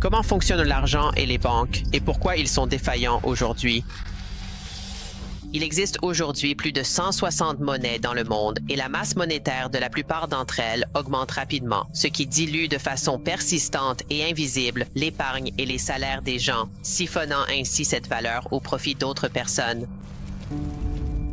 Comment fonctionnent l'argent et les banques et pourquoi ils sont défaillants aujourd'hui? Il existe aujourd'hui plus de 160 monnaies dans le monde et la masse monétaire de la plupart d'entre elles augmente rapidement, ce qui dilue de façon persistante et invisible l'épargne et les salaires des gens, siphonnant ainsi cette valeur au profit d'autres personnes.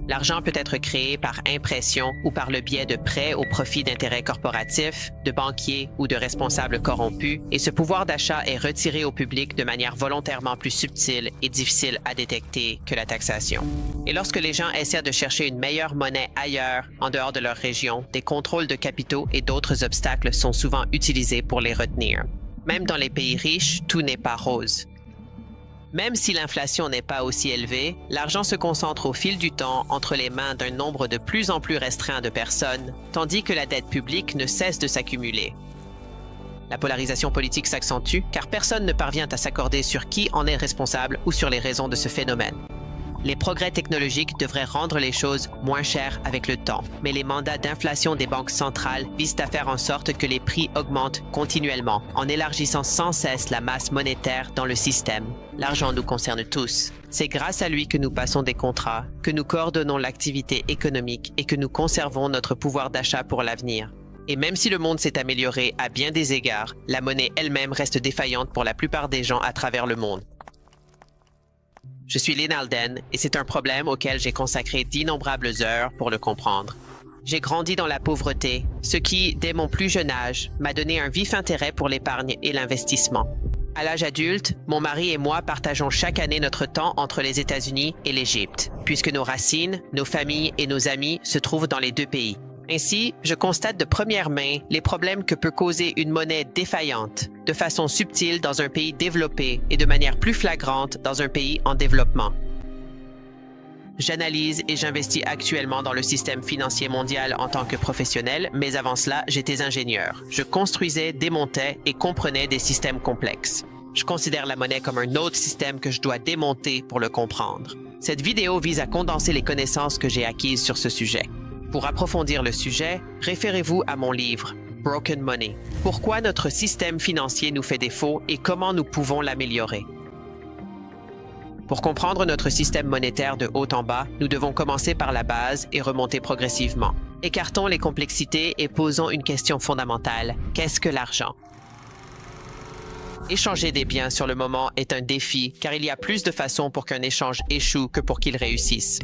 L'argent peut être créé par impression ou par le biais de prêts au profit d'intérêts corporatifs, de banquiers ou de responsables corrompus, et ce pouvoir d'achat est retiré au public de manière volontairement plus subtile et difficile à détecter que la taxation. Et lorsque les gens essaient de chercher une meilleure monnaie ailleurs, en dehors de leur région, des contrôles de capitaux et d'autres obstacles sont souvent utilisés pour les retenir. Même dans les pays riches, tout n'est pas rose. Même si l'inflation n'est pas aussi élevée, l'argent se concentre au fil du temps entre les mains d'un nombre de plus en plus restreint de personnes, tandis que la dette publique ne cesse de s'accumuler. La polarisation politique s'accentue car personne ne parvient à s'accorder sur qui en est responsable ou sur les raisons de ce phénomène. Les progrès technologiques devraient rendre les choses moins chères avec le temps, mais les mandats d'inflation des banques centrales visent à faire en sorte que les prix augmentent continuellement, en élargissant sans cesse la masse monétaire dans le système. L'argent nous concerne tous. C'est grâce à lui que nous passons des contrats, que nous coordonnons l'activité économique et que nous conservons notre pouvoir d'achat pour l'avenir. Et même si le monde s'est amélioré à bien des égards, la monnaie elle-même reste défaillante pour la plupart des gens à travers le monde. Je suis Lynn Alden et c'est un problème auquel j'ai consacré d'innombrables heures pour le comprendre. J'ai grandi dans la pauvreté, ce qui, dès mon plus jeune âge, m'a donné un vif intérêt pour l'épargne et l'investissement. À l'âge adulte, mon mari et moi partageons chaque année notre temps entre les États-Unis et l'Égypte, puisque nos racines, nos familles et nos amis se trouvent dans les deux pays. Ainsi, je constate de première main les problèmes que peut causer une monnaie défaillante, de façon subtile dans un pays développé et de manière plus flagrante dans un pays en développement. J'analyse et j'investis actuellement dans le système financier mondial en tant que professionnel, mais avant cela, j'étais ingénieur. Je construisais, démontais et comprenais des systèmes complexes. Je considère la monnaie comme un autre système que je dois démonter pour le comprendre. Cette vidéo vise à condenser les connaissances que j'ai acquises sur ce sujet. Pour approfondir le sujet, référez-vous à mon livre « Broken Money ». Pourquoi notre système financier nous fait défaut et comment nous pouvons l'améliorer. Pour comprendre notre système monétaire de haut en bas, nous devons commencer par la base et remonter progressivement. Écartons les complexités et posons une question fondamentale. Qu'est-ce que l'argent? Échanger des biens sur le moment est un défi car il y a plus de façons pour qu'un échange échoue que pour qu'il réussisse.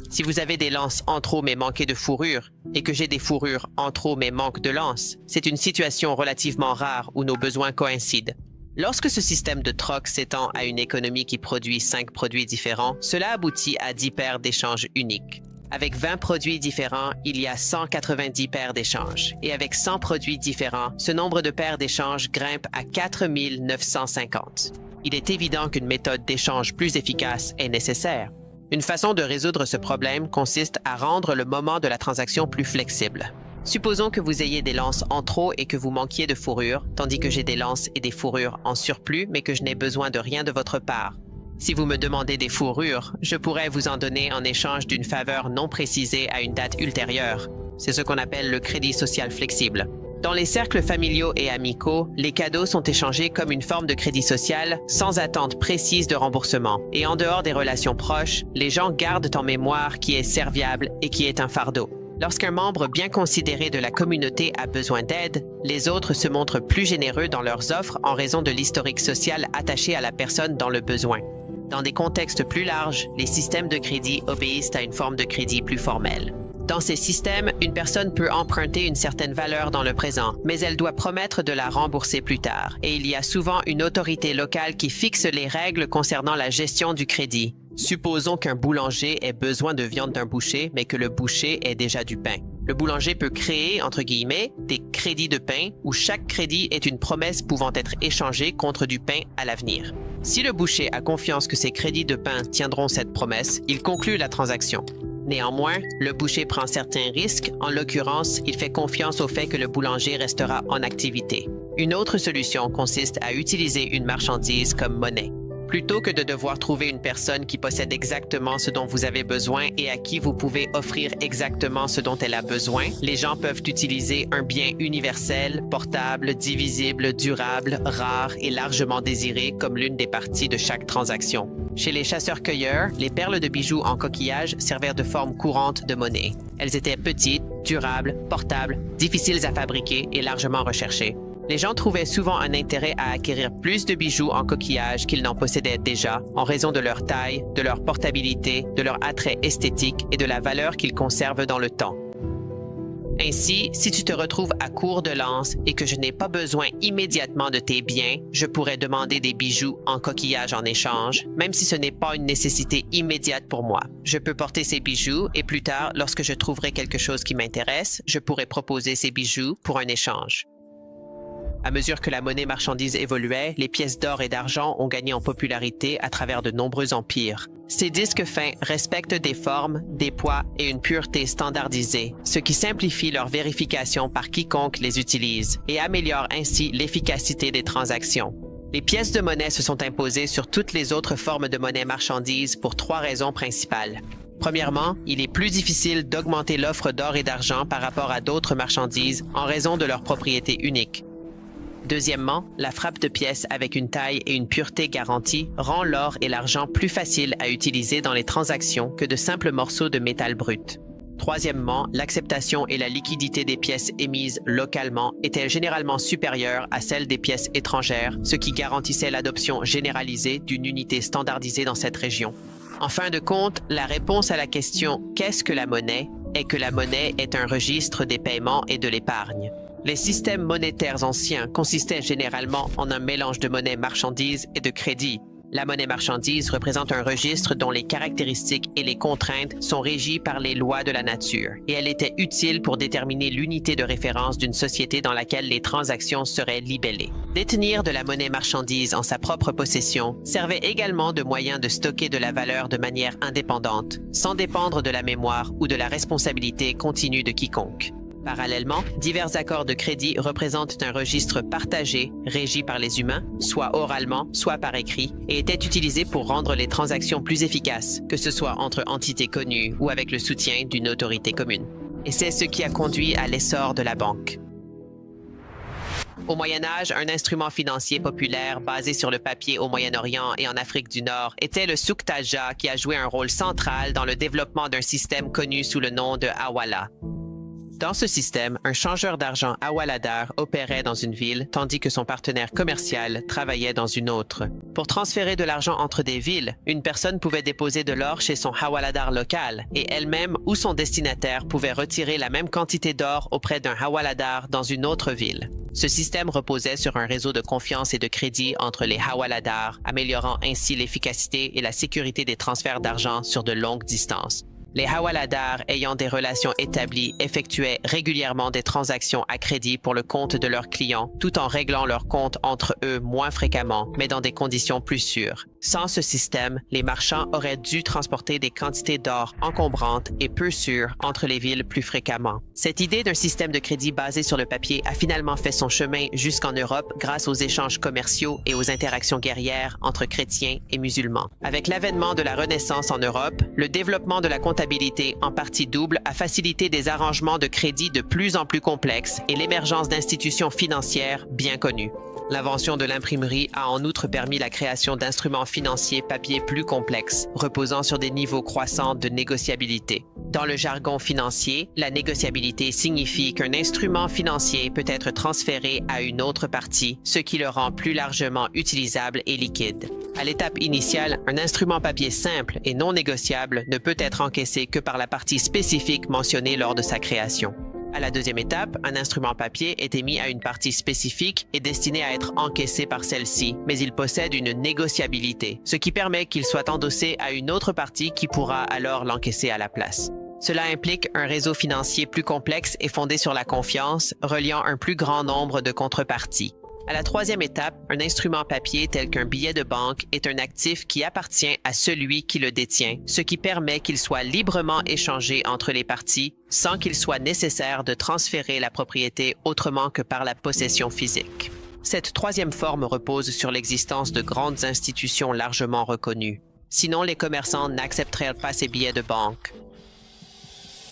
Si vous avez des lances en trop mais manquez de fourrure, et que j'ai des fourrures en trop mais manque de lances, c'est une situation relativement rare où nos besoins coïncident. Lorsque ce système de troc s'étend à une économie qui produit 5 produits différents, cela aboutit à 10 paires d'échanges uniques. Avec 20 produits différents, il y a 190 paires d'échanges. Et avec 100 produits différents, ce nombre de paires d'échanges grimpe à 4950. Il est évident qu'une méthode d'échange plus efficace est nécessaire. Une façon de résoudre ce problème consiste à rendre le moment de la transaction plus flexible. Supposons que vous ayez des lances en trop et que vous manquiez de fourrure, tandis que j'ai des lances et des fourrures en surplus, mais que je n'ai besoin de rien de votre part. Si vous me demandez des fourrures, je pourrais vous en donner en échange d'une faveur non précisée à une date ultérieure. C'est ce qu'on appelle le crédit social flexible. Dans les cercles familiaux et amicaux, les cadeaux sont échangés comme une forme de crédit social, sans attente précise de remboursement. Et en dehors des relations proches, les gens gardent en mémoire qui est serviable et qui est un fardeau. Lorsqu'un membre bien considéré de la communauté a besoin d'aide, les autres se montrent plus généreux dans leurs offres en raison de l'historique social attaché à la personne dans le besoin. Dans des contextes plus larges, les systèmes de crédit obéissent à une forme de crédit plus formelle. Dans ces systèmes, une personne peut emprunter une certaine valeur dans le présent, mais elle doit promettre de la rembourser plus tard. Et il y a souvent une autorité locale qui fixe les règles concernant la gestion du crédit. Supposons qu'un boulanger ait besoin de viande d'un boucher, mais que le boucher ait déjà du pain. Le boulanger peut créer, entre guillemets, des crédits de pain où chaque crédit est une promesse pouvant être échangée contre du pain à l'avenir. Si le boucher a confiance que ses crédits de pain tiendront cette promesse, il conclut la transaction. Néanmoins, le boucher prend certains risques. En l'occurrence, il fait confiance au fait que le boulanger restera en activité. Une autre solution consiste à utiliser une marchandise comme monnaie. Plutôt que de devoir trouver une personne qui possède exactement ce dont vous avez besoin et à qui vous pouvez offrir exactement ce dont elle a besoin, les gens peuvent utiliser un bien universel, portable, divisible, durable, rare et largement désiré comme l'une des parties de chaque transaction. Chez les chasseurs-cueilleurs, les perles de bijoux en coquillage servaient de forme courante de monnaie. Elles étaient petites, durables, portables, difficiles à fabriquer et largement recherchées. Les gens trouvaient souvent un intérêt à acquérir plus de bijoux en coquillage qu'ils n'en possédaient déjà, en raison de leur taille, de leur portabilité, de leur attrait esthétique et de la valeur qu'ils conservent dans le temps. Ainsi, si tu te retrouves à court de lance et que je n'ai pas besoin immédiatement de tes biens, je pourrais demander des bijoux en coquillage en échange, même si ce n'est pas une nécessité immédiate pour moi. Je peux porter ces bijoux et plus tard, lorsque je trouverai quelque chose qui m'intéresse, je pourrai proposer ces bijoux pour un échange. À mesure que la monnaie marchandise évoluait, les pièces d'or et d'argent ont gagné en popularité à travers de nombreux empires. Ces disques fins respectent des formes, des poids et une pureté standardisée, ce qui simplifie leur vérification par quiconque les utilise et améliore ainsi l'efficacité des transactions. Les pièces de monnaie se sont imposées sur toutes les autres formes de monnaie marchandise pour 3 raisons principales. Premièrement, il est plus difficile d'augmenter l'offre d'or et d'argent par rapport à d'autres marchandises en raison de leurs propriétés uniques. Deuxièmement, la frappe de pièces avec une taille et une pureté garantie rend l'or et l'argent plus faciles à utiliser dans les transactions que de simples morceaux de métal brut. Troisièmement, l'acceptation et la liquidité des pièces émises localement étaient généralement supérieures à celles des pièces étrangères, ce qui garantissait l'adoption généralisée d'une unité standardisée dans cette région. En fin de compte, la réponse à la question « Qu'est-ce que la monnaie ?» est que la monnaie est un registre des paiements et de l'épargne. Les systèmes monétaires anciens consistaient généralement en un mélange de monnaie marchandise et de crédit. La monnaie marchandise représente un registre dont les caractéristiques et les contraintes sont régies par les lois de la nature, et elle était utile pour déterminer l'unité de référence d'une société dans laquelle les transactions seraient libellées. Détenir de la monnaie marchandise en sa propre possession servait également de moyen de stocker de la valeur de manière indépendante, sans dépendre de la mémoire ou de la responsabilité continue de quiconque. Parallèlement, divers accords de crédit représentent un registre partagé, régi par les humains, soit oralement, soit par écrit, et étaient utilisés pour rendre les transactions plus efficaces, que ce soit entre entités connues ou avec le soutien d'une autorité commune. Et c'est ce qui a conduit à l'essor de la banque. Au Moyen Âge, un instrument financier populaire basé sur le papier au Moyen-Orient et en Afrique du Nord était le souk taja qui a joué un rôle central dans le développement d'un système connu sous le nom de hawala. Dans ce système, un changeur d'argent hawaladar opérait dans une ville, tandis que son partenaire commercial travaillait dans une autre. Pour transférer de l'argent entre des villes, une personne pouvait déposer de l'or chez son hawaladar local, et elle-même ou son destinataire pouvait retirer la même quantité d'or auprès d'un hawaladar dans une autre ville. Ce système reposait sur un réseau de confiance et de crédit entre les hawaladars, améliorant ainsi l'efficacité et la sécurité des transferts d'argent sur de longues distances. Les hawaladars ayant des relations établies effectuaient régulièrement des transactions à crédit pour le compte de leurs clients, tout en réglant leurs comptes entre eux moins fréquemment, mais dans des conditions plus sûres. Sans ce système, les marchands auraient dû transporter des quantités d'or encombrantes et peu sûres entre les villes plus fréquemment. Cette idée d'un système de crédit basé sur le papier a finalement fait son chemin jusqu'en Europe grâce aux échanges commerciaux et aux interactions guerrières entre chrétiens et musulmans. Avec l'avènement de la Renaissance en Europe, le développement de la comptabilité en partie double a facilité des arrangements de crédit de plus en plus complexes et l'émergence d'institutions financières bien connues. L'invention de l'imprimerie a en outre permis la création d'instruments financiers papier plus complexes, reposant sur des niveaux croissants de négociabilité. Dans le jargon financier, la négociabilité signifie qu'un instrument financier peut être transféré à une autre partie, ce qui le rend plus largement utilisable et liquide. À l'étape initiale, un instrument papier simple et non négociable ne peut être encaissé que par la partie spécifique mentionnée lors de sa création. À la deuxième étape, un instrument papier est émis à une partie spécifique et destiné à être encaissé par celle-ci, mais il possède une négociabilité, ce qui permet qu'il soit endossé à une autre partie qui pourra alors l'encaisser à la place. Cela implique un réseau financier plus complexe et fondé sur la confiance, reliant un plus grand nombre de contreparties. À la troisième étape, un instrument papier tel qu'un billet de banque est un actif qui appartient à celui qui le détient, ce qui permet qu'il soit librement échangé entre les parties sans qu'il soit nécessaire de transférer la propriété autrement que par la possession physique. Cette troisième forme repose sur l'existence de grandes institutions largement reconnues. Sinon, les commerçants n'accepteraient pas ces billets de banque.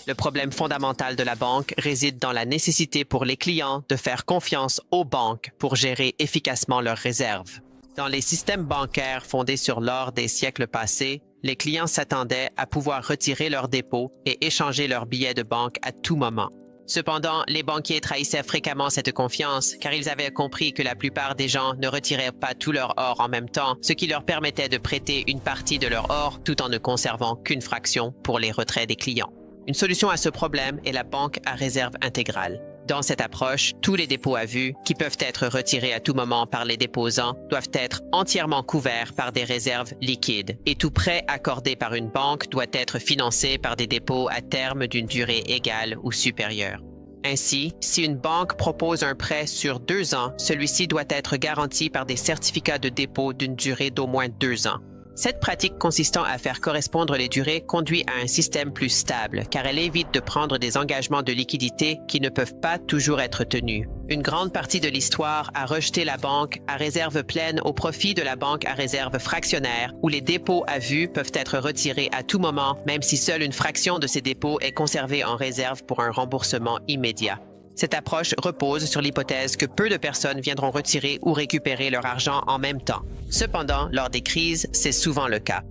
Le problème fondamental de la banque réside dans la nécessité pour les clients de faire confiance aux banques pour gérer efficacement leurs réserves. Dans les systèmes bancaires fondés sur l'or des siècles passés, les clients s'attendaient à pouvoir retirer leurs dépôts et échanger leurs billets de banque à tout moment. Cependant, les banquiers trahissaient fréquemment cette confiance car ils avaient compris que la plupart des gens ne retiraient pas tout leur or en même temps, ce qui leur permettait de prêter une partie de leur or tout en ne conservant qu'une fraction pour les retraits des clients. Une solution à ce problème est la banque à réserve intégrale. Dans cette approche, tous les dépôts à vue, qui peuvent être retirés à tout moment par les déposants, doivent être entièrement couverts par des réserves liquides, et tout prêt accordé par une banque doit être financé par des dépôts à terme d'une durée égale ou supérieure. Ainsi, si une banque propose un prêt sur 2 ans, celui-ci doit être garanti par des certificats de dépôt d'une durée d'au moins 2 ans. Cette pratique consistant à faire correspondre les durées conduit à un système plus stable, car elle évite de prendre des engagements de liquidité qui ne peuvent pas toujours être tenus. Une grande partie de l'histoire a rejeté la banque à réserve pleine au profit de la banque à réserve fractionnaire, où les dépôts à vue peuvent être retirés à tout moment, même si seule une fraction de ces dépôts est conservée en réserve pour un remboursement immédiat. Cette approche repose sur l'hypothèse que peu de personnes viendront retirer ou récupérer leur argent en même temps. Cependant, lors des crises, c'est souvent le cas.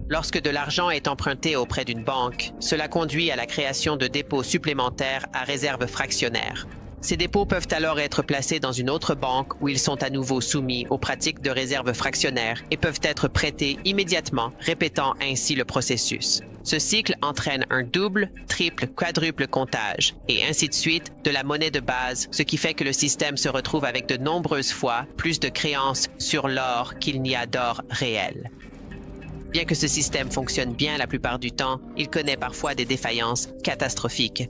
Lorsque de l'argent est emprunté auprès d'une banque, cela conduit à la création de dépôts supplémentaires à réserve fractionnaire. Ces dépôts peuvent alors être placés dans une autre banque où ils sont à nouveau soumis aux pratiques de réserve fractionnaire et peuvent être prêtés immédiatement, répétant ainsi le processus. Ce cycle entraîne un double, triple, quadruple comptage, et ainsi de suite, de la monnaie de base, ce qui fait que le système se retrouve avec de nombreuses fois plus de créances sur l'or qu'il n'y a d'or réel. Bien que ce système fonctionne bien la plupart du temps, il connaît parfois des défaillances catastrophiques.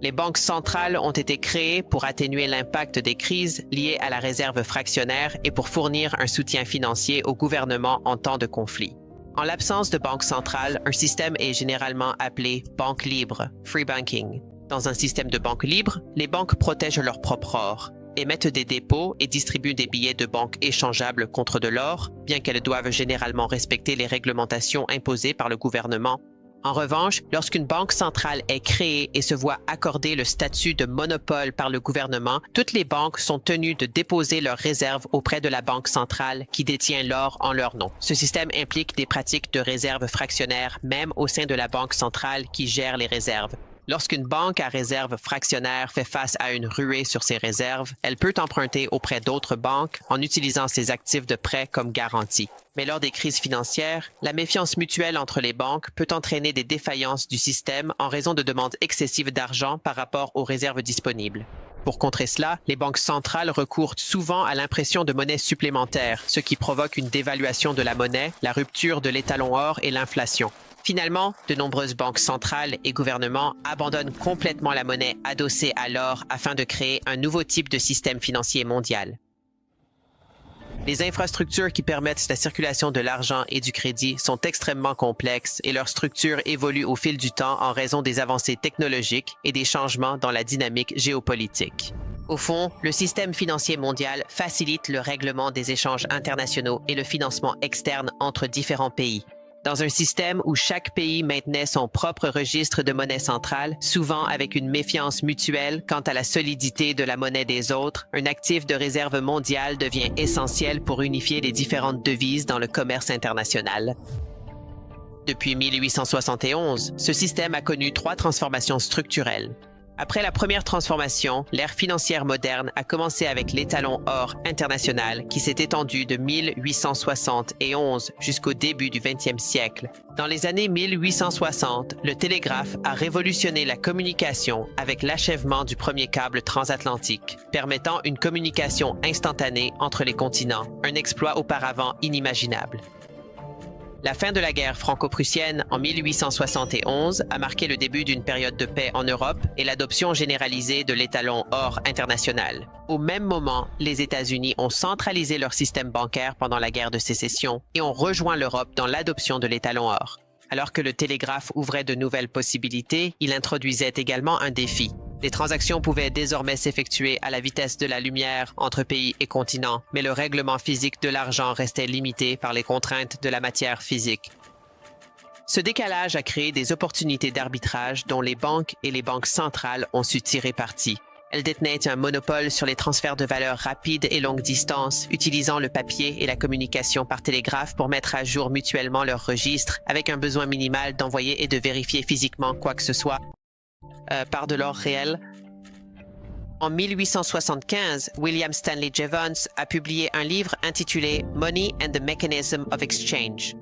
Les banques centrales ont été créées pour atténuer l'impact des crises liées à la réserve fractionnaire et pour fournir un soutien financier au gouvernement en temps de conflit. En l'absence de banque centrale, un système est généralement appelé banque libre, free banking. Dans un système de banque libre, les banques protègent leur propre or, émettent des dépôts et distribuent des billets de banque échangeables contre de l'or, bien qu'elles doivent généralement respecter les réglementations imposées par le gouvernement. En revanche, lorsqu'une banque centrale est créée et se voit accorder le statut de monopole par le gouvernement, toutes les banques sont tenues de déposer leurs réserves auprès de la banque centrale qui détient l'or en leur nom. Ce système implique des pratiques de réserve fractionnaire même au sein de la banque centrale qui gère les réserves. Lorsqu'une banque à réserve fractionnaire fait face à une ruée sur ses réserves, elle peut emprunter auprès d'autres banques en utilisant ses actifs de prêt comme garantie. Mais lors des crises financières, la méfiance mutuelle entre les banques peut entraîner des défaillances du système en raison de demandes excessives d'argent par rapport aux réserves disponibles. Pour contrer cela, les banques centrales recourent souvent à l'impression de monnaie supplémentaire, ce qui provoque une dévaluation de la monnaie, la rupture de l'étalon or et l'inflation. Finalement, de nombreuses banques centrales et gouvernements abandonnent complètement la monnaie adossée à l'or afin de créer un nouveau type de système financier mondial. Les infrastructures qui permettent la circulation de l'argent et du crédit sont extrêmement complexes et leur structure évolue au fil du temps en raison des avancées technologiques et des changements dans la dynamique géopolitique. Au fond, le système financier mondial facilite le règlement des échanges internationaux et le financement externe entre différents pays. Dans un système où chaque pays maintenait son propre registre de monnaie centrale, souvent avec une méfiance mutuelle quant à la solidité de la monnaie des autres, un actif de réserve mondiale devient essentiel pour unifier les différentes devises dans le commerce international. Depuis 1871, ce système a connu 3 transformations structurelles. Après la première transformation, l'ère financière moderne a commencé avec l'étalon or international qui s'est étendu de 1871 jusqu'au début du 20e siècle. Dans les années 1860, le télégraphe a révolutionné la communication avec l'achèvement du premier câble transatlantique, permettant une communication instantanée entre les continents, un exploit auparavant inimaginable. La fin de la guerre franco-prussienne en 1871 a marqué le début d'une période de paix en Europe et l'adoption généralisée de l'étalon or international. Au même moment, les États-Unis ont centralisé leur système bancaire pendant la guerre de sécession et ont rejoint l'Europe dans l'adoption de l'étalon or. Alors que le télégraphe ouvrait de nouvelles possibilités, il introduisait également un défi. Les transactions pouvaient désormais s'effectuer à la vitesse de la lumière entre pays et continents, mais le règlement physique de l'argent restait limité par les contraintes de la matière physique. Ce décalage a créé des opportunités d'arbitrage dont les banques et les banques centrales ont su tirer parti. Elles détenaient un monopole sur les transferts de valeurs rapides et longue distance, utilisant le papier et la communication par télégraphe pour mettre à jour mutuellement leurs registres, avec un besoin minimal d'envoyer et de vérifier physiquement quoi que ce soit par de l'or réel. En 1875, William Stanley Jevons a publié un livre intitulé Money and the Mechanism of Exchange.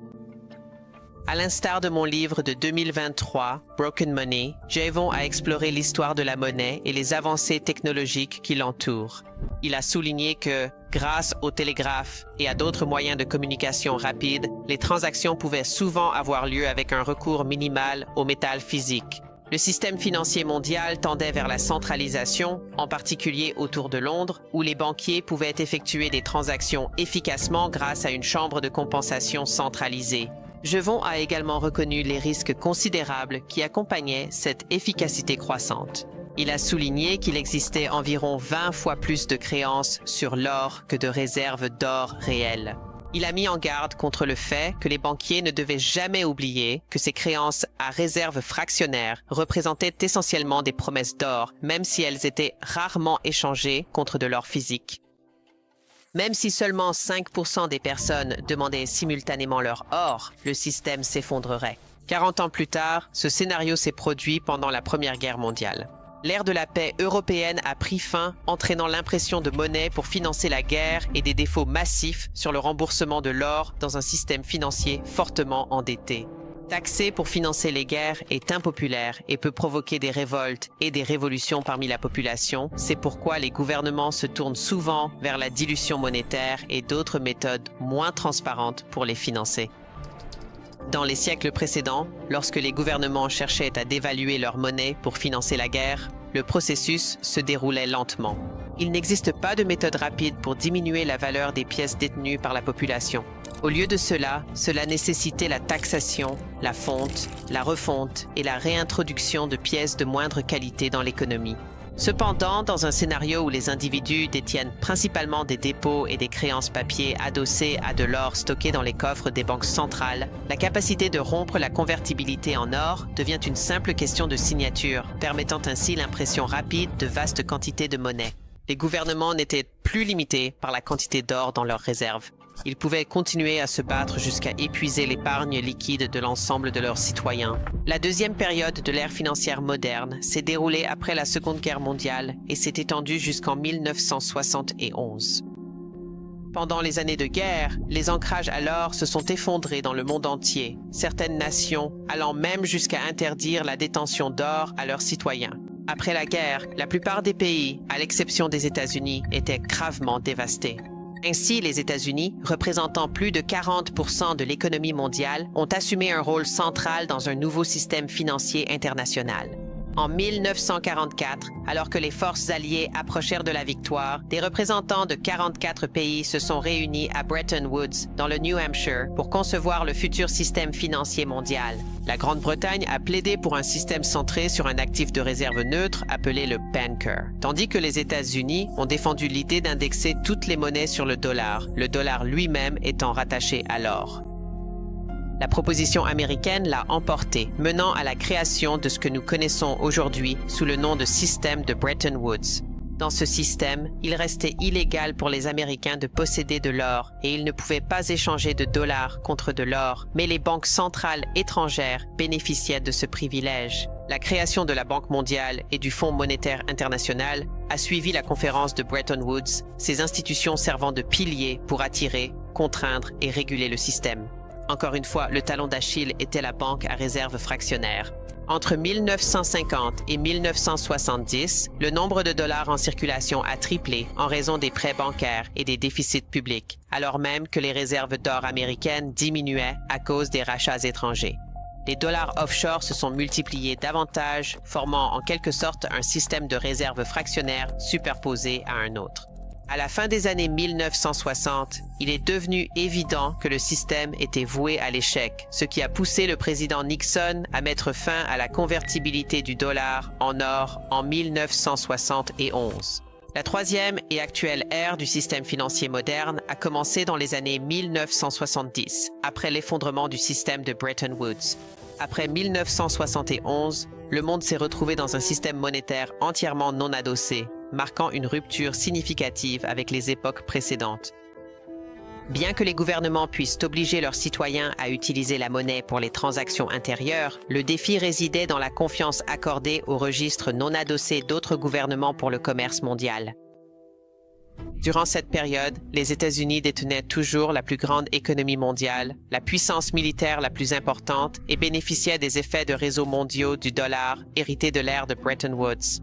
À l'instar de mon livre de 2023, Broken Money, Jevons a exploré l'histoire de la monnaie et les avancées technologiques qui l'entourent. Il a souligné que, grâce au télégraphe et à d'autres moyens de communication rapides, les transactions pouvaient souvent avoir lieu avec un recours minimal au métal physique. Le système financier mondial tendait vers la centralisation, en particulier autour de Londres, où les banquiers pouvaient effectuer des transactions efficacement grâce à une chambre de compensation centralisée. Jevons a également reconnu les risques considérables qui accompagnaient cette efficacité croissante. Il a souligné qu'il existait environ 20 fois plus de créances sur l'or que de réserves d'or réelles. Il a mis en garde contre le fait que les banquiers ne devaient jamais oublier que ces créances à réserve fractionnaire représentaient essentiellement des promesses d'or, même si elles étaient rarement échangées contre de l'or physique. Même si seulement 5% des personnes demandaient simultanément leur or, le système s'effondrerait. 40 ans plus tard, ce scénario s'est produit pendant la Première Guerre mondiale. L'ère de la paix européenne a pris fin, entraînant l'impression de monnaie pour financer la guerre et des défauts massifs sur le remboursement de l'or dans un système financier fortement endetté. Taxer pour financer les guerres est impopulaire et peut provoquer des révoltes et des révolutions parmi la population. C'est pourquoi les gouvernements se tournent souvent vers la dilution monétaire et d'autres méthodes moins transparentes pour les financer. Dans les siècles précédents, lorsque les gouvernements cherchaient à dévaluer leur monnaie pour financer la guerre, le processus se déroulait lentement. Il n'existe pas de méthode rapide pour diminuer la valeur des pièces détenues par la population. Au lieu de cela nécessitait la taxation, la fonte, la refonte et la réintroduction de pièces de moindre qualité dans l'économie. Cependant, dans un scénario où les individus détiennent principalement des dépôts et des créances papier adossés à de l'or stocké dans les coffres des banques centrales, la capacité de rompre la convertibilité en or devient une simple question de signature, permettant ainsi l'impression rapide de vastes quantités de monnaie. Les gouvernements n'étaient plus limités par la quantité d'or dans leurs réserves. Ils pouvaient continuer à se battre jusqu'à épuiser l'épargne liquide de l'ensemble de leurs citoyens. La deuxième période de l'ère financière moderne s'est déroulée après la Seconde Guerre mondiale et s'est étendue jusqu'en 1971. Pendant les années de guerre, les ancrages à l'or se sont effondrés dans le monde entier, certaines nations allant même jusqu'à interdire la détention d'or à leurs citoyens. Après la guerre, la plupart des pays, à l'exception des États-Unis, étaient gravement dévastés. Ainsi, les États-Unis, représentant plus de 40% de l'économie mondiale, ont assumé un rôle central dans un nouveau système financier international. En 1944, alors que les forces alliées approchèrent de la victoire, des représentants de 44 pays se sont réunis à Bretton Woods, dans le New Hampshire, pour concevoir le futur système financier mondial. La Grande-Bretagne a plaidé pour un système centré sur un actif de réserve neutre appelé le banker, tandis que les États-Unis ont défendu l'idée d'indexer toutes les monnaies sur le dollar lui-même étant rattaché à l'or. La proposition américaine l'a emporté, menant à la création de ce que nous connaissons aujourd'hui sous le nom de système de Bretton Woods. Dans ce système, il restait illégal pour les Américains de posséder de l'or et ils ne pouvaient pas échanger de dollars contre de l'or, mais les banques centrales étrangères bénéficiaient de ce privilège. La création de la Banque mondiale et du Fonds monétaire international a suivi la conférence de Bretton Woods, ces institutions servant de piliers pour attirer, contraindre et réguler le système. Encore une fois, le talon d'Achille était la banque à réserve fractionnaire. Entre 1950 et 1970, le nombre de dollars en circulation a triplé en raison des prêts bancaires et des déficits publics, alors même que les réserves d'or américaines diminuaient à cause des rachats étrangers. Les dollars offshore se sont multipliés davantage, formant en quelque sorte un système de réserve fractionnaire superposé à un autre. À la fin des années 1960, il est devenu évident que le système était voué à l'échec, ce qui a poussé le président Nixon à mettre fin à la convertibilité du dollar en or en 1971. La troisième et actuelle ère du système financier moderne a commencé dans les années 1970, après l'effondrement du système de Bretton Woods. Après 1971, le monde s'est retrouvé dans un système monétaire entièrement non adossé, marquant une rupture significative avec les époques précédentes. Bien que les gouvernements puissent obliger leurs citoyens à utiliser la monnaie pour les transactions intérieures, le défi résidait dans la confiance accordée aux registres non adossés d'autres gouvernements pour le commerce mondial. Durant cette période, les États-Unis détenaient toujours la plus grande économie mondiale, la puissance militaire la plus importante et bénéficiaient des effets de réseaux mondiaux du dollar hérités de l'ère de Bretton Woods.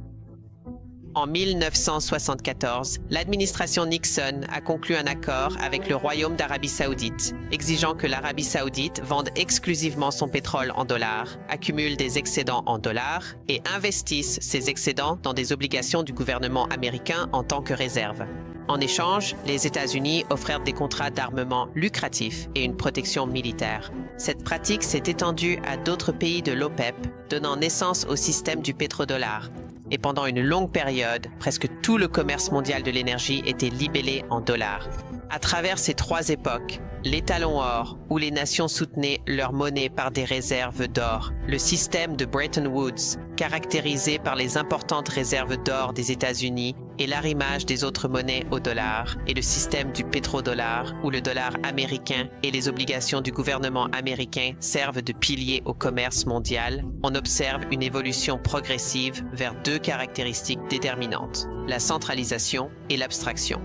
En 1974, l'administration Nixon a conclu un accord avec le Royaume d'Arabie Saoudite, exigeant que l'Arabie Saoudite vende exclusivement son pétrole en dollars, accumule des excédents en dollars et investisse ces excédents dans des obligations du gouvernement américain en tant que réserve. En échange, les États-Unis offrèrent des contrats d'armement lucratifs et une protection militaire. Cette pratique s'est étendue à d'autres pays de l'OPEP, donnant naissance au système du pétrodollar. Et pendant une longue période, presque tout le commerce mondial de l'énergie était libellé en dollars. À travers ces trois époques, l'étalon or, où les nations soutenaient leur monnaie par des réserves d'or, le système de Bretton Woods, caractérisé par les importantes réserves d'or des États-Unis et l'arrimage des autres monnaies au dollar, et le système du pétrodollar, où le dollar américain et les obligations du gouvernement américain servent de piliers au commerce mondial, on observe une évolution progressive vers deux caractéristiques déterminantes, la centralisation et l'abstraction.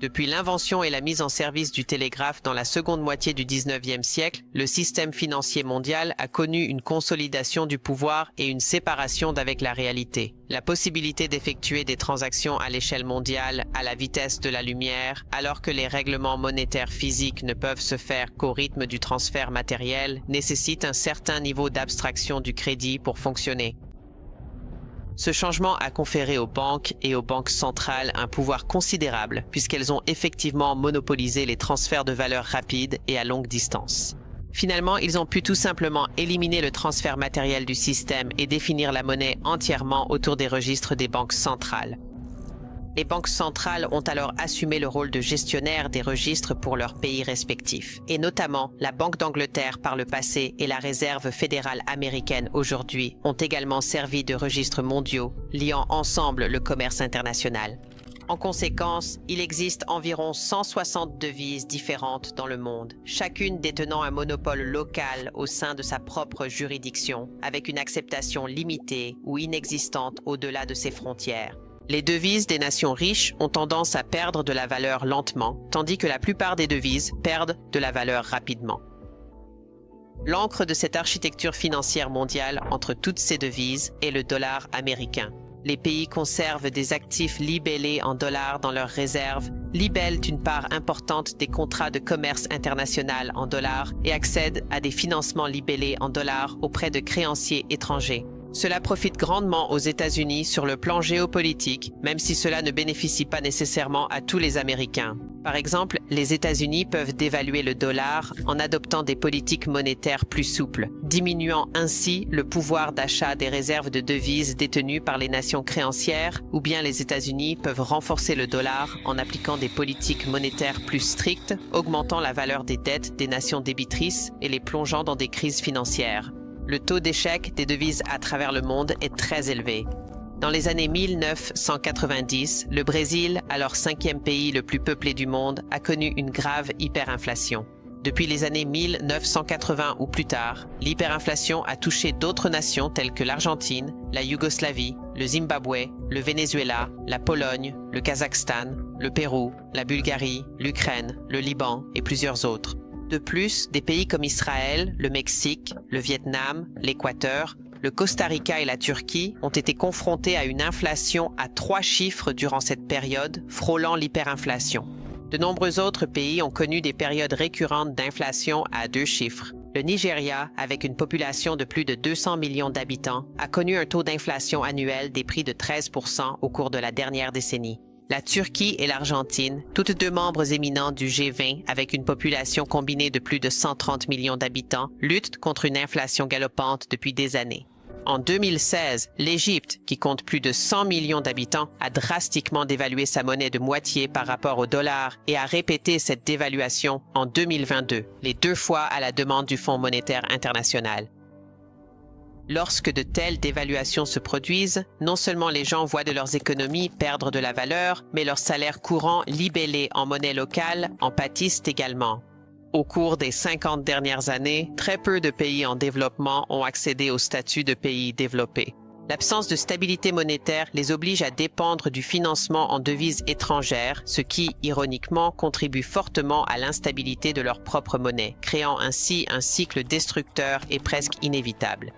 Depuis l'invention et la mise en service du télégraphe dans la seconde moitié du 19e siècle, le système financier mondial a connu une consolidation du pouvoir et une séparation d'avec la réalité. La possibilité d'effectuer des transactions à l'échelle mondiale à la vitesse de la lumière, alors que les règlements monétaires physiques ne peuvent se faire qu'au rythme du transfert matériel, nécessite un certain niveau d'abstraction du crédit pour fonctionner. Ce changement a conféré aux banques et aux banques centrales un pouvoir considérable puisqu'elles ont effectivement monopolisé les transferts de valeur rapides et à longue distance. Finalement, ils ont pu tout simplement éliminer le transfert matériel du système et définir la monnaie entièrement autour des registres des banques centrales. Les banques centrales ont alors assumé le rôle de gestionnaire des registres pour leurs pays respectifs, et notamment la Banque d'Angleterre par le passé et la Réserve fédérale américaine aujourd'hui ont également servi de registres mondiaux, liant ensemble le commerce international. En conséquence, il existe environ 160 devises différentes dans le monde, chacune détenant un monopole local au sein de sa propre juridiction, avec une acceptation limitée ou inexistante au-delà de ses frontières. Les devises des nations riches ont tendance à perdre de la valeur lentement, tandis que la plupart des devises perdent de la valeur rapidement. L'encre de cette architecture financière mondiale entre toutes ces devises est le dollar américain. Les pays conservent des actifs libellés en dollars dans leurs réserves, libellent une part importante des contrats de commerce international en dollars et accèdent à des financements libellés en dollars auprès de créanciers étrangers. Cela profite grandement aux États-Unis sur le plan géopolitique, même si cela ne bénéficie pas nécessairement à tous les Américains. Par exemple, les États-Unis peuvent dévaluer le dollar en adoptant des politiques monétaires plus souples, diminuant ainsi le pouvoir d'achat des réserves de devises détenues par les nations créancières, ou bien les États-Unis peuvent renforcer le dollar en appliquant des politiques monétaires plus strictes, augmentant la valeur des dettes des nations débitrices et les plongeant dans des crises financières. Le taux d'échec des devises à travers le monde est très élevé. Dans les années 1990, le Brésil, alors 5e pays le plus peuplé du monde, a connu une grave hyperinflation. Depuis les années 1980 ou plus tard, l'hyperinflation a touché d'autres nations telles que l'Argentine, la Yougoslavie, le Zimbabwe, le Venezuela, la Pologne, le Kazakhstan, le Pérou, la Bulgarie, l'Ukraine, le Liban et plusieurs autres. De plus, des pays comme Israël, le Mexique, le Vietnam, l'Équateur, le Costa Rica et la Turquie ont été confrontés à une inflation à 3 chiffres durant cette période, frôlant l'hyperinflation. De nombreux autres pays ont connu des périodes récurrentes d'inflation à 2 chiffres. Le Nigeria, avec une population de plus de 200 millions d'habitants, a connu un taux d'inflation annuel des prix de 13% au cours de la dernière décennie. La Turquie et l'Argentine, toutes deux membres éminents du G20 avec une population combinée de plus de 130 millions d'habitants, luttent contre une inflation galopante depuis des années. En 2016, l'Égypte, qui compte plus de 100 millions d'habitants, a drastiquement dévalué sa monnaie de moitié par rapport au dollar et a répété cette dévaluation en 2022, les 2 fois à la demande du Fonds monétaire international. Lorsque de telles dévaluations se produisent, non seulement les gens voient de leurs économies perdre de la valeur, mais leurs salaires courants libellés en monnaie locale en pâtissent également. Au cours des 50 dernières années, très peu de pays en développement ont accédé au statut de pays développé. L'absence de stabilité monétaire les oblige à dépendre du financement en devises étrangères, ce qui, ironiquement, contribue fortement à l'instabilité de leur propre monnaie, créant ainsi un cycle destructeur et presque inévitable.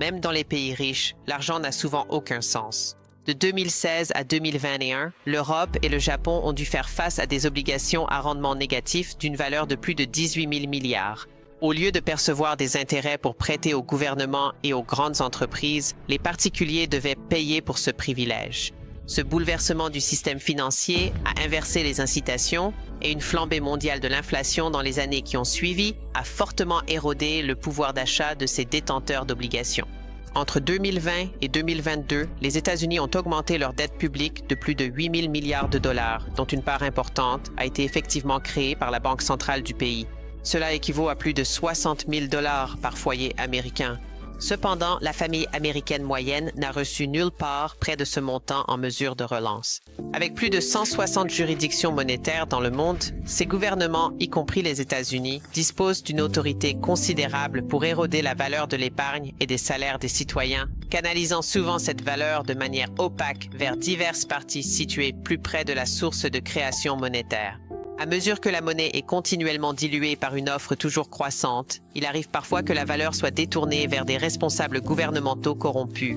Même dans les pays riches, l'argent n'a souvent aucun sens. De 2016 à 2021, l'Europe et le Japon ont dû faire face à des obligations à rendement négatif d'une valeur de plus de 18 000 milliards. Au lieu de percevoir des intérêts pour prêter au gouvernement et aux grandes entreprises, les particuliers devaient payer pour ce privilège. Ce bouleversement du système financier a inversé les incitations et une flambée mondiale de l'inflation dans les années qui ont suivi a fortement érodé le pouvoir d'achat de ces détenteurs d'obligations. Entre 2020 et 2022, les États-Unis ont augmenté leur dette publique de plus de 8 000 milliards de dollars, dont une part importante a été effectivement créée par la Banque centrale du pays. Cela équivaut à plus de 60 000 dollars par foyer américain. Cependant, la famille américaine moyenne n'a reçu nulle part près de ce montant en mesure de relance. Avec plus de 160 juridictions monétaires dans le monde, ces gouvernements, y compris les États-Unis, disposent d'une autorité considérable pour éroder la valeur de l'épargne et des salaires des citoyens, canalisant souvent cette valeur de manière opaque vers diverses parties situées plus près de la source de création monétaire. À mesure que la monnaie est continuellement diluée par une offre toujours croissante, il arrive parfois que la valeur soit détournée vers des responsables gouvernementaux corrompus.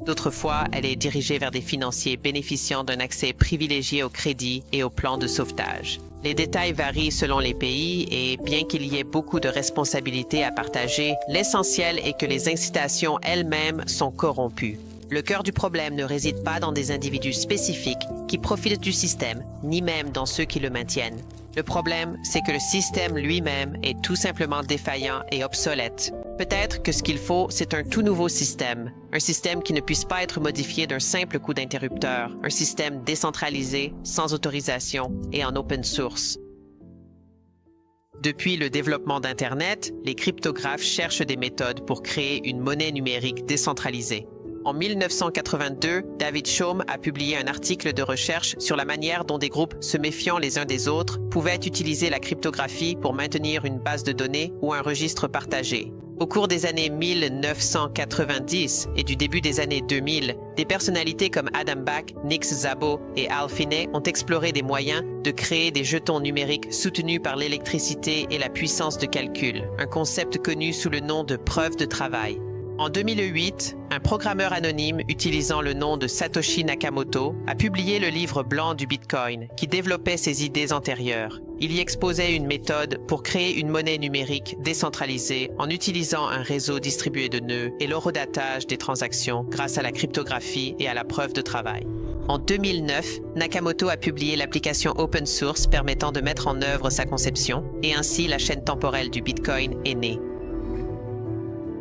D'autres fois, elle est dirigée vers des financiers bénéficiant d'un accès privilégié au crédit et aux plans de sauvetage. Les détails varient selon les pays et, bien qu'il y ait beaucoup de responsabilités à partager, l'essentiel est que les incitations elles-mêmes sont corrompues. Le cœur du problème ne réside pas dans des individus spécifiques qui profitent du système, ni même dans ceux qui le maintiennent. Le problème, c'est que le système lui-même est tout simplement défaillant et obsolète. Peut-être que ce qu'il faut, c'est un tout nouveau système. Un système qui ne puisse pas être modifié d'un simple coup d'interrupteur. Un système décentralisé, sans autorisation et en open source. Depuis le développement d'Internet, les cryptographes cherchent des méthodes pour créer une monnaie numérique décentralisée. En 1982, David Chaum a publié un article de recherche sur la manière dont des groupes se méfiant les uns des autres pouvaient utiliser la cryptographie pour maintenir une base de données ou un registre partagé. Au cours des années 1990 et du début des années 2000, des personnalités comme Adam Back, Nick Szabo et Al Finney ont exploré des moyens de créer des jetons numériques soutenus par l'électricité et la puissance de calcul, un concept connu sous le nom de preuve de travail. En 2008, un programmeur anonyme utilisant le nom de Satoshi Nakamoto a publié le livre blanc du Bitcoin qui développait ses idées antérieures. Il y exposait une méthode pour créer une monnaie numérique décentralisée en utilisant un réseau distribué de nœuds et l'horodatage des transactions grâce à la cryptographie et à la preuve de travail. En 2009, Nakamoto a publié l'application open source permettant de mettre en œuvre sa conception et ainsi la chaîne temporelle du Bitcoin est née.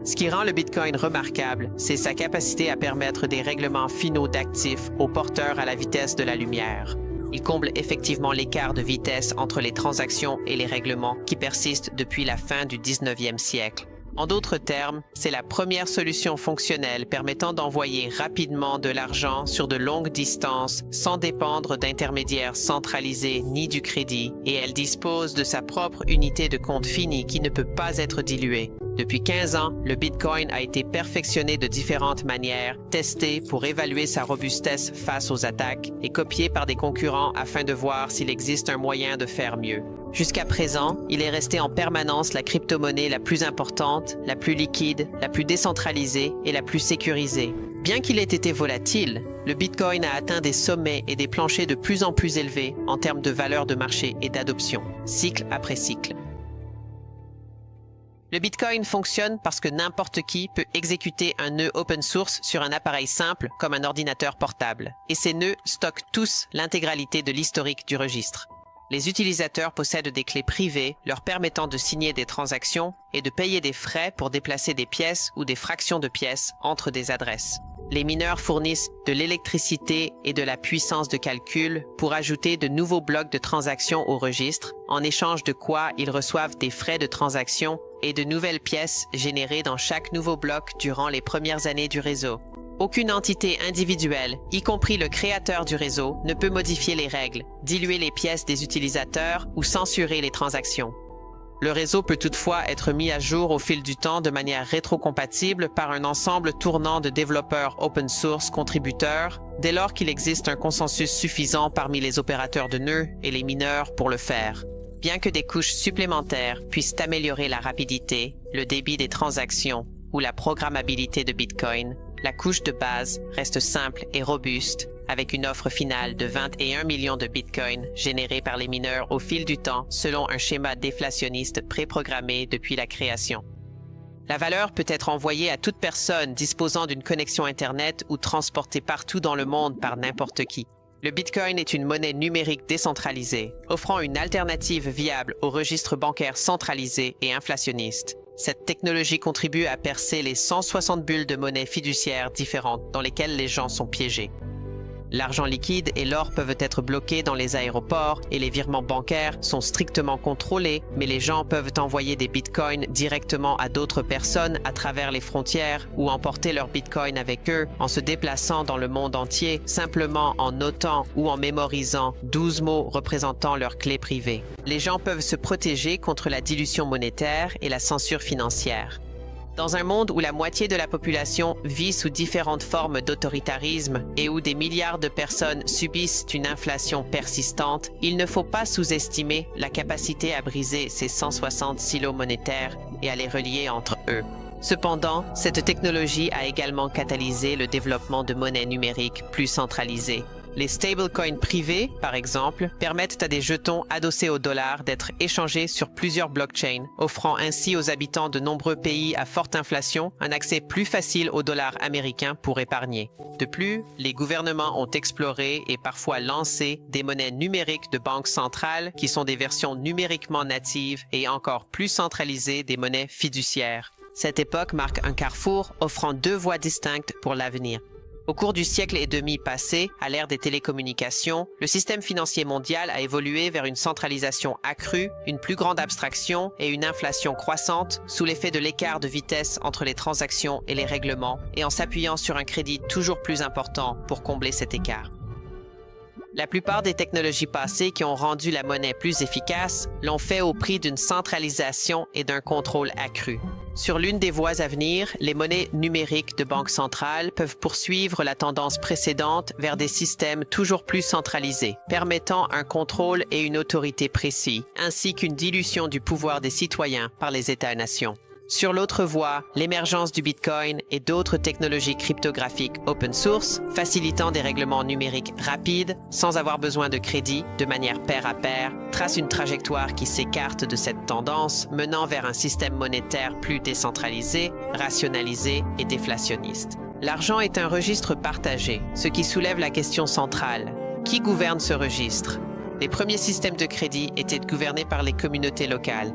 Ce qui rend le Bitcoin remarquable, c'est sa capacité à permettre des règlements finaux d'actifs aux porteurs à la vitesse de la lumière. Il comble effectivement l'écart de vitesse entre les transactions et les règlements qui persistent depuis la fin du 19e siècle. En d'autres termes, c'est la première solution fonctionnelle permettant d'envoyer rapidement de l'argent sur de longues distances sans dépendre d'intermédiaires centralisés ni du crédit, et elle dispose de sa propre unité de compte finie qui ne peut pas être diluée. Depuis 15 ans, le Bitcoin a été perfectionné de différentes manières, testé pour évaluer sa robustesse face aux attaques et copié par des concurrents afin de voir s'il existe un moyen de faire mieux. Jusqu'à présent, il est resté en permanence la crypto-monnaie la plus importante, la plus liquide, la plus décentralisée et la plus sécurisée. Bien qu'il ait été volatile, le Bitcoin a atteint des sommets et des planchers de plus en plus élevés en termes de valeur de marché et d'adoption, cycle après cycle. Le Bitcoin fonctionne parce que n'importe qui peut exécuter un nœud open source sur un appareil simple comme un ordinateur portable. Et ces nœuds stockent tous l'intégralité de l'historique du registre. Les utilisateurs possèdent des clés privées leur permettant de signer des transactions et de payer des frais pour déplacer des pièces ou des fractions de pièces entre des adresses. Les mineurs fournissent de l'électricité et de la puissance de calcul pour ajouter de nouveaux blocs de transactions au registre, en échange de quoi ils reçoivent des frais de transaction et de nouvelles pièces générées dans chaque nouveau bloc durant les premières années du réseau. Aucune entité individuelle, y compris le créateur du réseau, ne peut modifier les règles, diluer les pièces des utilisateurs ou censurer les transactions. Le réseau peut toutefois être mis à jour au fil du temps de manière rétrocompatible par un ensemble tournant de développeurs open source contributeurs, dès lors qu'il existe un consensus suffisant parmi les opérateurs de nœuds et les mineurs pour le faire. Bien que des couches supplémentaires puissent améliorer la rapidité, le débit des transactions ou la programmabilité de Bitcoin, la couche de base reste simple et robuste, avec une offre finale de 21 millions de bitcoins générés par les mineurs au fil du temps selon un schéma déflationniste préprogrammé depuis la création. La valeur peut être envoyée à toute personne disposant d'une connexion Internet ou transportée partout dans le monde par n'importe qui. Le Bitcoin est une monnaie numérique décentralisée, offrant une alternative viable aux registres bancaires centralisés et inflationnistes. Cette technologie contribue à percer les 160 bulles de monnaie fiduciaires différentes dans lesquelles les gens sont piégés. L'argent liquide et l'or peuvent être bloqués dans les aéroports et les virements bancaires sont strictement contrôlés, mais les gens peuvent envoyer des bitcoins directement à d'autres personnes à travers les frontières ou emporter leurs bitcoins avec eux en se déplaçant dans le monde entier, simplement en notant ou en mémorisant 12 mots représentant leurs clés privées. Les gens peuvent se protéger contre la dilution monétaire et la censure financière. Dans un monde où la moitié de la population vit sous différentes formes d'autoritarisme et où des milliards de personnes subissent une inflation persistante, il ne faut pas sous-estimer la capacité à briser ces 160 silos monétaires et à les relier entre eux. Cependant, cette technologie a également catalysé le développement de monnaies numériques plus centralisées. Les stablecoins privés, par exemple, permettent à des jetons adossés au dollar d'être échangés sur plusieurs blockchains, offrant ainsi aux habitants de nombreux pays à forte inflation un accès plus facile au dollar américain pour épargner. De plus, les gouvernements ont exploré et parfois lancé des monnaies numériques de banque centrale qui sont des versions numériquement natives et encore plus centralisées des monnaies fiduciaires. Cette époque marque un carrefour offrant deux voies distinctes pour l'avenir. Au cours du siècle et demi passé, à l'ère des télécommunications, le système financier mondial a évolué vers une centralisation accrue, une plus grande abstraction et une inflation croissante sous l'effet de l'écart de vitesse entre les transactions et les règlements et en s'appuyant sur un crédit toujours plus important pour combler cet écart. La plupart des technologies passées qui ont rendu la monnaie plus efficace l'ont fait au prix d'une centralisation et d'un contrôle accru. Sur l'une des voies à venir, les monnaies numériques de banque centrale peuvent poursuivre la tendance précédente vers des systèmes toujours plus centralisés, permettant un contrôle et une autorité précis, ainsi qu'une dilution du pouvoir des citoyens par les États-nations. Sur l'autre voie, l'émergence du Bitcoin et d'autres technologies cryptographiques open source, facilitant des règlements numériques rapides, sans avoir besoin de crédit, de manière pair à pair, trace une trajectoire qui s'écarte de cette tendance, menant vers un système monétaire plus décentralisé, rationalisé et déflationniste. L'argent est un registre partagé, ce qui soulève la question centrale. Qui gouverne ce registre? Les premiers systèmes de crédit étaient gouvernés par les communautés locales.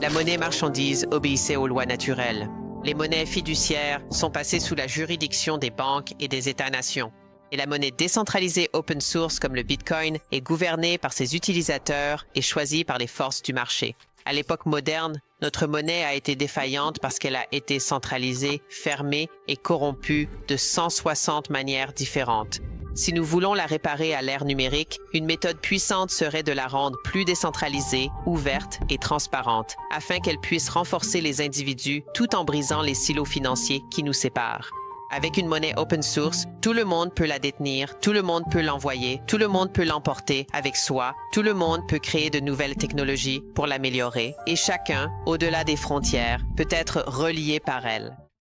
La monnaie marchandise obéissait aux lois naturelles. Les monnaies fiduciaires sont passées sous la juridiction des banques et des États-nations. Et la monnaie décentralisée open source comme le Bitcoin est gouvernée par ses utilisateurs et choisie par les forces du marché. À l'époque moderne, notre monnaie a été défaillante parce qu'elle a été centralisée, fermée et corrompue de 160 manières différentes. Si nous voulons la réparer à l'ère numérique, une méthode puissante serait de la rendre plus décentralisée, ouverte et transparente, afin qu'elle puisse renforcer les individus tout en brisant les silos financiers qui nous séparent. Avec une monnaie open source, tout le monde peut la détenir, tout le monde peut l'envoyer, tout le monde peut l'emporter avec soi, tout le monde peut créer de nouvelles technologies pour l'améliorer, et chacun, au-delà des frontières, peut être relié par elle.